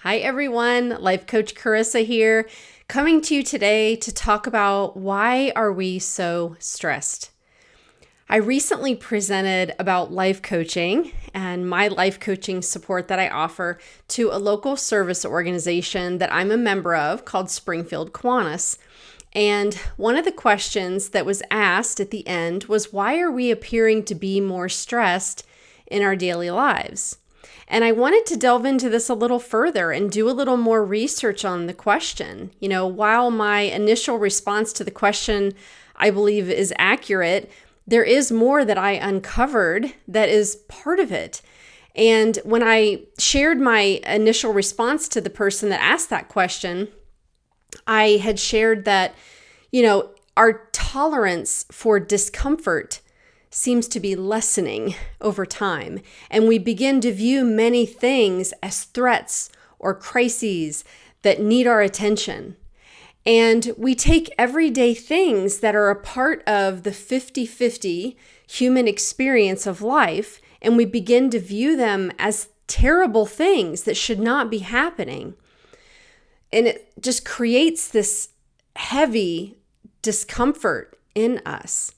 Hi everyone, Life Coach Carisa here, coming to you today to talk about why are we so stressed. I recently presented about life coaching and my life coaching support that I offer to a local service organization that I'm a member of called Springfield Kiwanis. And one of the questions that was asked at the end was, why are we appearing to be more stressed in our daily lives? And I wanted to delve into this a little further and do a little more research on the question. While my initial response to the question, I believe, is accurate, there is more that I uncovered that is part of it. And when I shared my initial response to the person that asked that question, I had shared that, our tolerance for discomfort seems to be lessening over time, and we begin to view many things as threats or crises that need our attention. And we take everyday things that are a part of the 50-50 human experience of life, and we begin to view them as terrible things that should not be happening. And it just creates this heavy discomfort in us.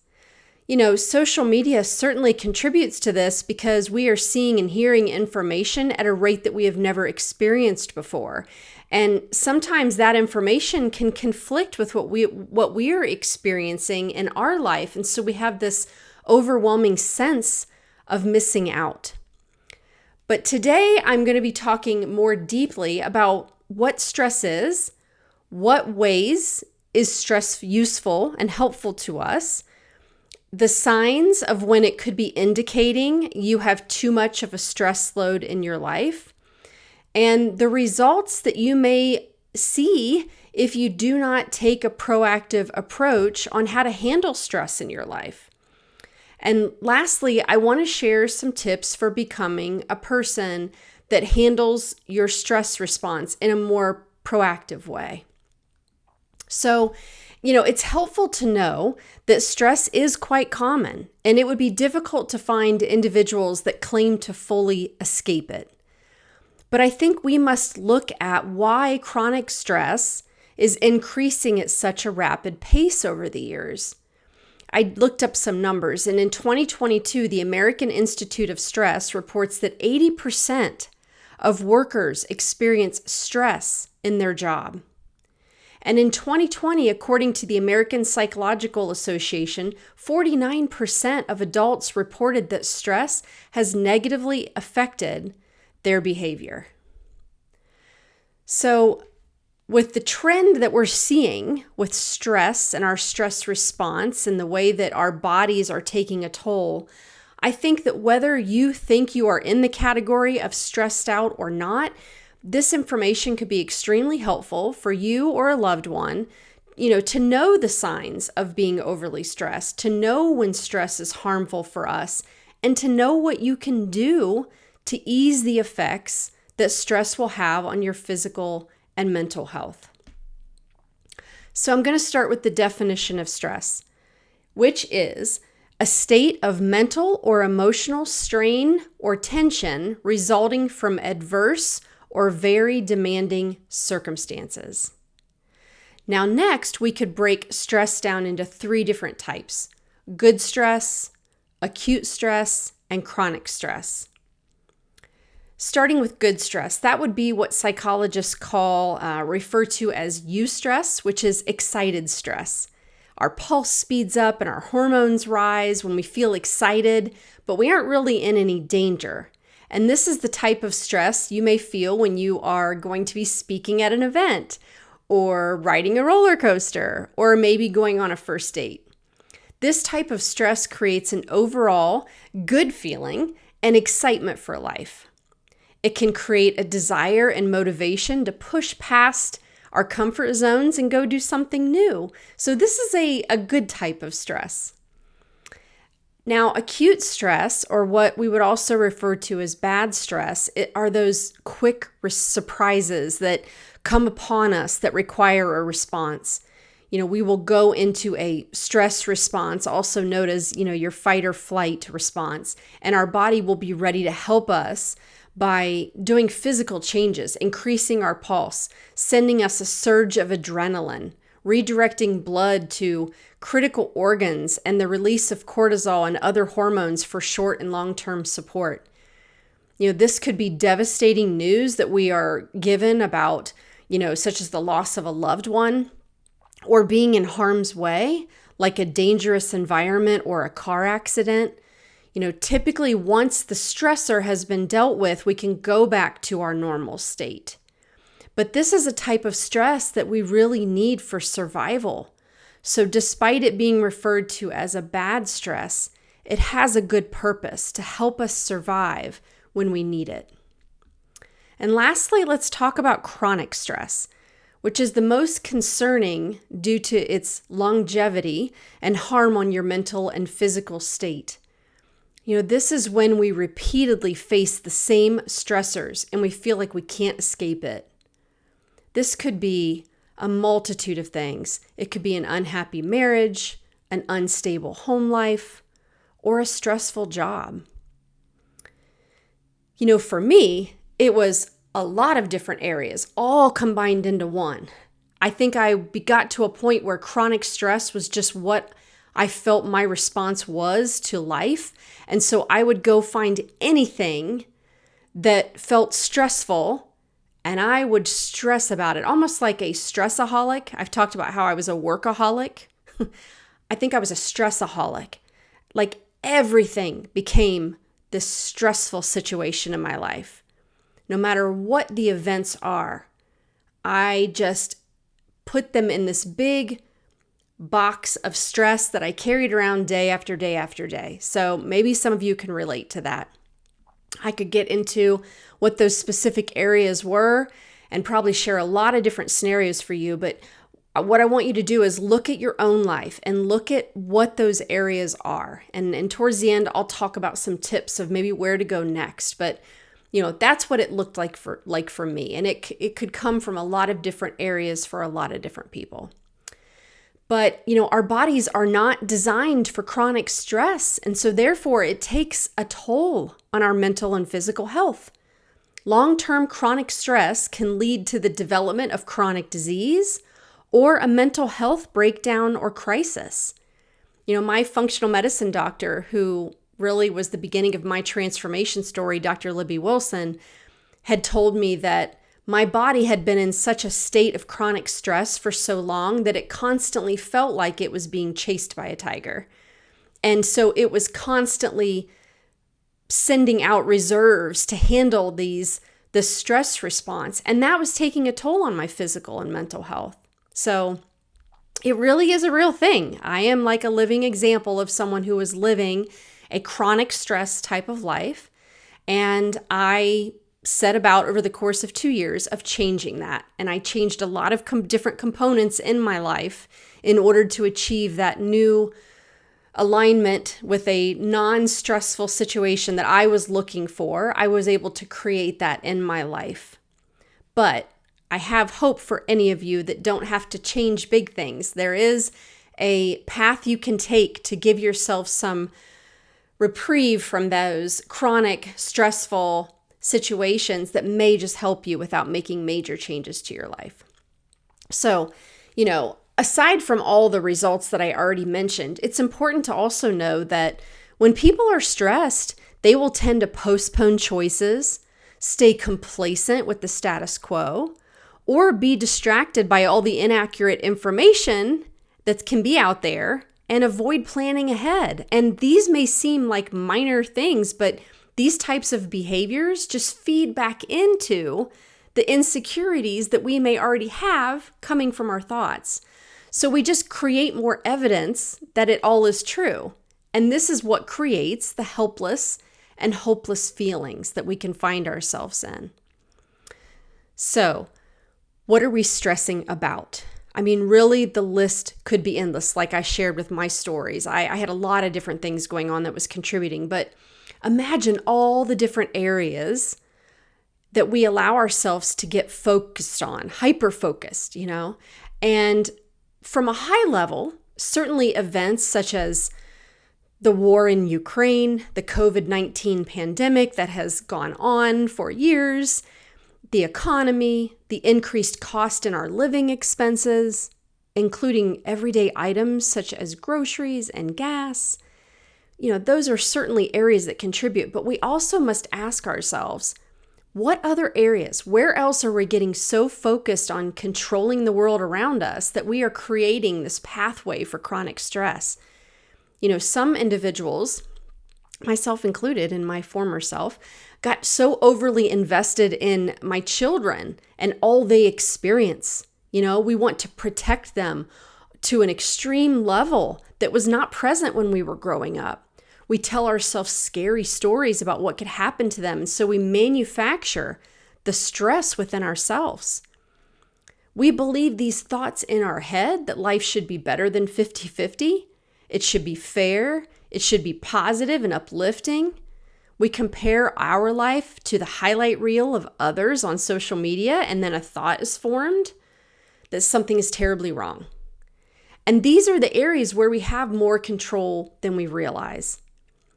Social media certainly contributes to this because we are seeing and hearing information at a rate that we have never experienced before. And sometimes that information can conflict with what we are experiencing in our life. And so we have this overwhelming sense of missing out. But today I'm going to be talking more deeply about what stress is, what ways is stress useful and helpful to us, the signs of when it could be indicating you have too much of a stress load in your life, and the results that you may see if you do not take a proactive approach on how to handle stress in your life. And lastly, I want to share some tips for becoming a person that handles your stress response in a more proactive way. So, it's helpful to know that stress is quite common, and it would be difficult to find individuals that claim to fully escape it. But I think we must look at why chronic stress is increasing at such a rapid pace over the years. I looked up some numbers, and in 2022, the American Institute of Stress reports that 80% of workers experience stress in their job. And in 2020, according to the American Psychological Association, 49% of adults reported that stress has negatively affected their behavior. So, with the trend that we're seeing with stress and our stress response and the way that our bodies are taking a toll, I think that whether you think you are in the category of stressed out or not, this information could be extremely helpful for you or a loved one, to know the signs of being overly stressed, to know when stress is harmful for us, and to know what you can do to ease the effects that stress will have on your physical and mental health. So I'm going to start with the definition of stress, which is a state of mental or emotional strain or tension resulting from adverse or very demanding circumstances. Now, next, we could break stress down into 3 different types: good stress, acute stress, and chronic stress. Starting with good stress, that would be what psychologists refer to as eustress, which is excited stress. Our pulse speeds up and our hormones rise when we feel excited, but we aren't really in any danger. And this is the type of stress you may feel when you are going to be speaking at an event, or riding a roller coaster, or maybe going on a first date. This type of stress creates an overall good feeling and excitement for life. It can create a desire and motivation to push past our comfort zones and go do something new. So this is a good type of stress. Now, acute stress, or what we would also refer to as bad stress, are those quick surprises that come upon us that require a response. We will go into a stress response, also known as, your fight or flight response, and our body will be ready to help us by doing physical changes, increasing our pulse, sending us a surge of adrenaline, redirecting blood to critical organs, and the release of cortisol and other hormones for short and long-term support. This could be devastating news that we are given about, such as the loss of a loved one or being in harm's way, like a dangerous environment or a car accident. Typically once the stressor has been dealt with, we can go back to our normal state. But this is a type of stress that we really need for survival. So despite it being referred to as a bad stress, it has a good purpose to help us survive when we need it. And lastly, let's talk about chronic stress, which is the most concerning due to its longevity and harm on your mental and physical state. This is when we repeatedly face the same stressors and we feel like we can't escape it. This could be a multitude of things. It could be an unhappy marriage, an unstable home life, or a stressful job. For me, it was a lot of different areas, all combined into one. I think I got to a point where chronic stress was just what I felt my response was to life. And so I would go find anything that felt stressful and I would stress about it, almost like a stressaholic. I've talked about how I was a workaholic. I think I was a stressaholic. Like everything became this stressful situation in my life. No matter what the events are, I just put them in this big box of stress that I carried around day after day after day. So maybe some of you can relate to that. I could get into what those specific areas were and probably share a lot of different scenarios for you. But what I want you to do is look at your own life and look at what those areas are. And towards the end, I'll talk about some tips of maybe where to go next. But that's what it looked like for me. And it could come from a lot of different areas for a lot of different people. But, our bodies are not designed for chronic stress. And so therefore, it takes a toll on our mental and physical health. Long-term chronic stress can lead to the development of chronic disease or a mental health breakdown or crisis. My functional medicine doctor, who really was the beginning of my transformation story, Dr. Libby Wilson, had told me that my body had been in such a state of chronic stress for so long that it constantly felt like it was being chased by a tiger. And so it was constantly sending out reserves to handle the stress response. And that was taking a toll on my physical and mental health. So it really is a real thing. I am like a living example of someone who was living a chronic stress type of life. And I set about over the course of 2 years of changing that. And I changed a lot of different components in my life in order to achieve that new alignment with a non-stressful situation that I was looking for. I was able to create that in my life. But I have hope for any of you that don't have to change big things. There is a path you can take to give yourself some reprieve from those chronic, stressful situations that may just help you without making major changes to your life. So, aside from all the results that I already mentioned, it's important to also know that when people are stressed, they will tend to postpone choices, stay complacent with the status quo, or be distracted by all the inaccurate information that can be out there and avoid planning ahead. And these may seem like minor things, but these types of behaviors just feed back into the insecurities that we may already have coming from our thoughts. So we just create more evidence that it all is true. And this is what creates the helpless and hopeless feelings that we can find ourselves in. So, what are we stressing about? I mean, really, the list could be endless, like I shared with my stories. I had a lot of different things going on that was contributing, but imagine all the different areas that we allow ourselves to get focused on, hyper-focused, And from a high level, certainly events such as the war in Ukraine, the COVID-19 pandemic that has gone on for years, the economy, the increased cost in our living expenses, including everyday items such as groceries and gas. Those are certainly areas that contribute, but we also must ask ourselves, what other areas, where else are we getting so focused on controlling the world around us that we are creating this pathway for chronic stress? Some individuals, myself included in my former self, got so overly invested in my children and all they experience. We want to protect them to an extreme level that was not present when we were growing up. We tell ourselves scary stories about what could happen to them, and so we manufacture the stress within ourselves. We believe these thoughts in our head that life should be better than 50-50. It should be fair. It should be positive and uplifting. We compare our life to the highlight reel of others on social media, and then a thought is formed that something is terribly wrong. And these are the areas where we have more control than we realize.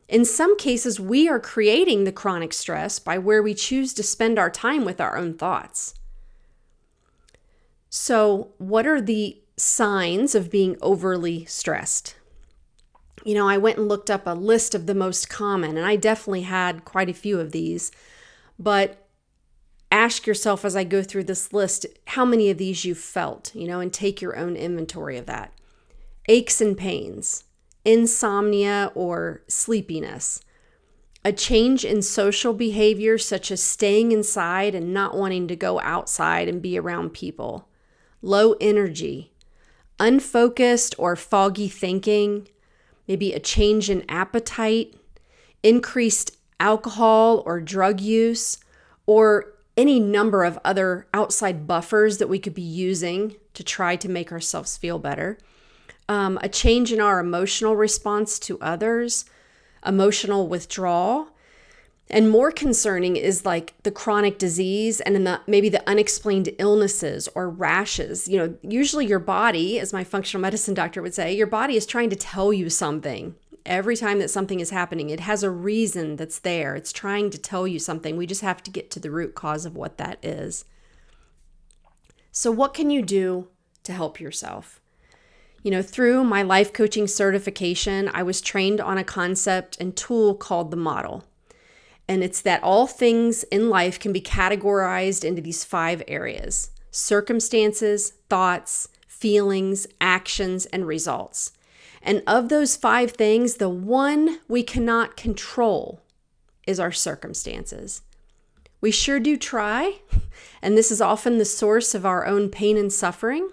In some cases, we are creating the chronic stress by where we choose to spend our time with our own thoughts. So, what are the signs of being overly stressed? I went and looked up a list of the most common, and I definitely had quite a few of these. But ask yourself as I go through this list, how many of these you've felt, and take your own inventory of that. Aches and pains, insomnia or sleepiness, a change in social behavior such as staying inside and not wanting to go outside and be around people, low energy, unfocused or foggy thinking, maybe a change in appetite, increased alcohol or drug use, or any number of other outside buffers that we could be using to try to make ourselves feel better. A change in our emotional response to others, emotional withdrawal. And more concerning is like the chronic disease and maybe the unexplained illnesses or rashes. Usually your body, as my functional medicine doctor would say, your body is trying to tell you something. Every time that something is happening, it has a reason that's there. It's trying to tell you something. We just have to get to the root cause of what that is. So what can you do to help yourself? Through my life coaching certification, I was trained on a concept and tool called the model. And it's that all things in life can be categorized into these 5 areas: circumstances, thoughts, feelings, actions, and results. And of those 5 things, the one we cannot control is our circumstances. We sure do try, and this is often the source of our own pain and suffering.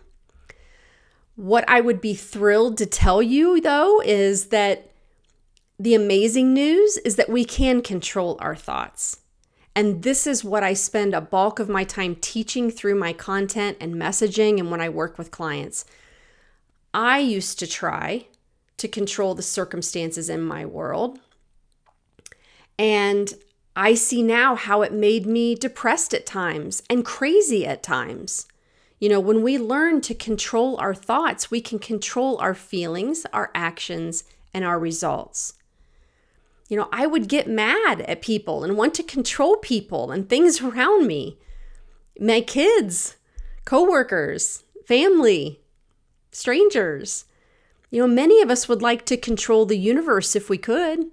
What I would be thrilled to tell you, though, is that the amazing news is that we can control our thoughts. And this is what I spend a bulk of my time teaching through my content and messaging and when I work with clients. I used to try to control the circumstances in my world. And I see now how it made me depressed at times and crazy at times. When we learn to control our thoughts, we can control our feelings, our actions, and our results. I would get mad at people and want to control people and things around me. My kids, coworkers, family, strangers. Many of us would like to control the universe if we could.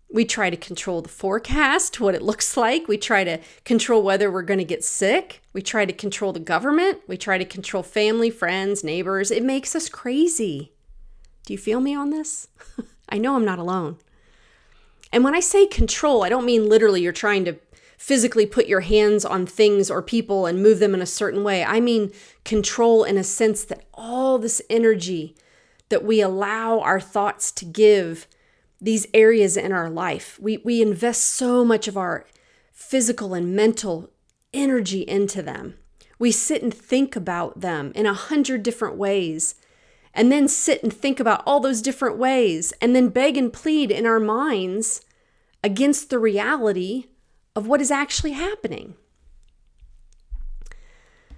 We try to control the forecast, what it looks like. We try to control whether we're going to get sick. We try to control the government. We try to control family, friends, neighbors. It makes us crazy. Do you feel me on this? I know I'm not alone. And when I say control, I don't mean literally you're trying to physically put your hands on things or people and move them in a certain way. I mean control in a sense that all this energy that we allow our thoughts to give these areas in our life, we invest so much of our physical and mental energy into them. We sit and think about them in 100 different ways, and then sit and think about all those different ways, and then beg and plead in our minds against the reality of what is actually happening.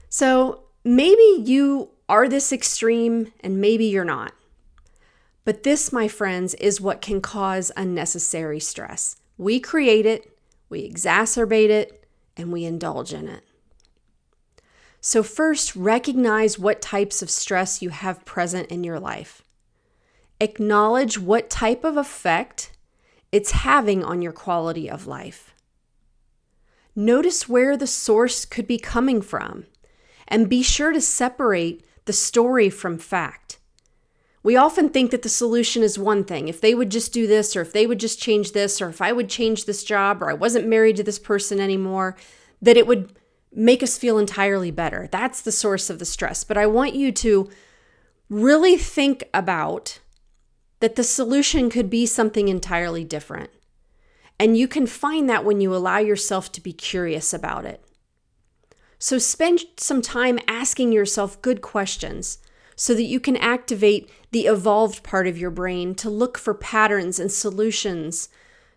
So maybe you are this extreme and maybe you're not. But this, my friends, is what can cause unnecessary stress. We create it, we exacerbate it, and we indulge in it. So first, recognize what types of stress you have present in your life. Acknowledge what type of effect it's having on your quality of life. Notice where the source could be coming from, and be sure to separate the story from fact. We often think that the solution is one thing. If they would just do this, or if they would just change this, or if I would change this job, or I wasn't married to this person anymore, that it would make us feel entirely better. That's the source of the stress. But I want you to really think about that the solution could be something entirely different. And you can find that when you allow yourself to be curious about it. So spend some time asking yourself good questions so that you can activate the evolved part of your brain to look for patterns and solutions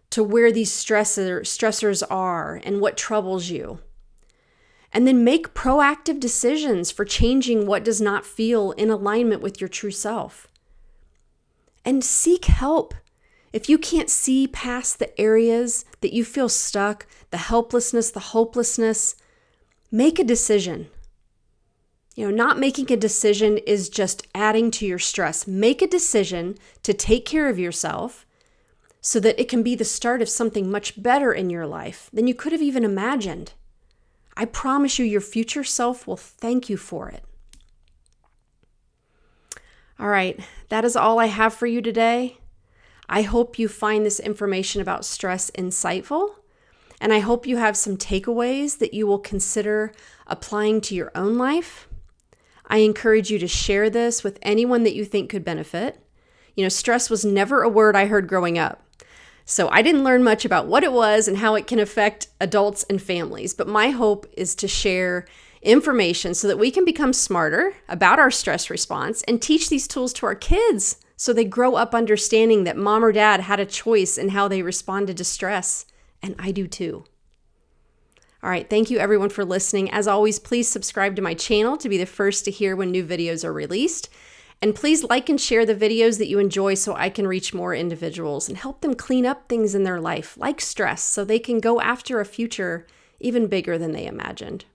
to where these stressors are and what troubles you. And then make proactive decisions for changing what does not feel in alignment with your true self. And seek help. If you can't see past the areas that you feel stuck, the helplessness, the hopelessness, make a decision. Not making a decision is just adding to your stress. Make a decision to take care of yourself so that it can be the start of something much better in your life than you could have even imagined. I promise you, your future self will thank you for it. All right, that is all I have for you today. I hope you find this information about stress insightful, and I hope you have some takeaways that you will consider applying to your own life. I encourage you to share this with anyone that you think could benefit. Stress was never a word I heard growing up. So I didn't learn much about what it was and how it can affect adults and families. But my hope is to share information so that we can become smarter about our stress response and teach these tools to our kids so they grow up understanding that mom or dad had a choice in how they responded to stress. And I do too. All right, thank you everyone for listening. As always, please subscribe to my channel to be the first to hear when new videos are released. And please like and share the videos that you enjoy so I can reach more individuals and help them clean up things in their life, like stress, so they can go after a future even bigger than they imagined.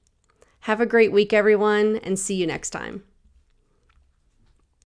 Have a great week, everyone, and see you next time.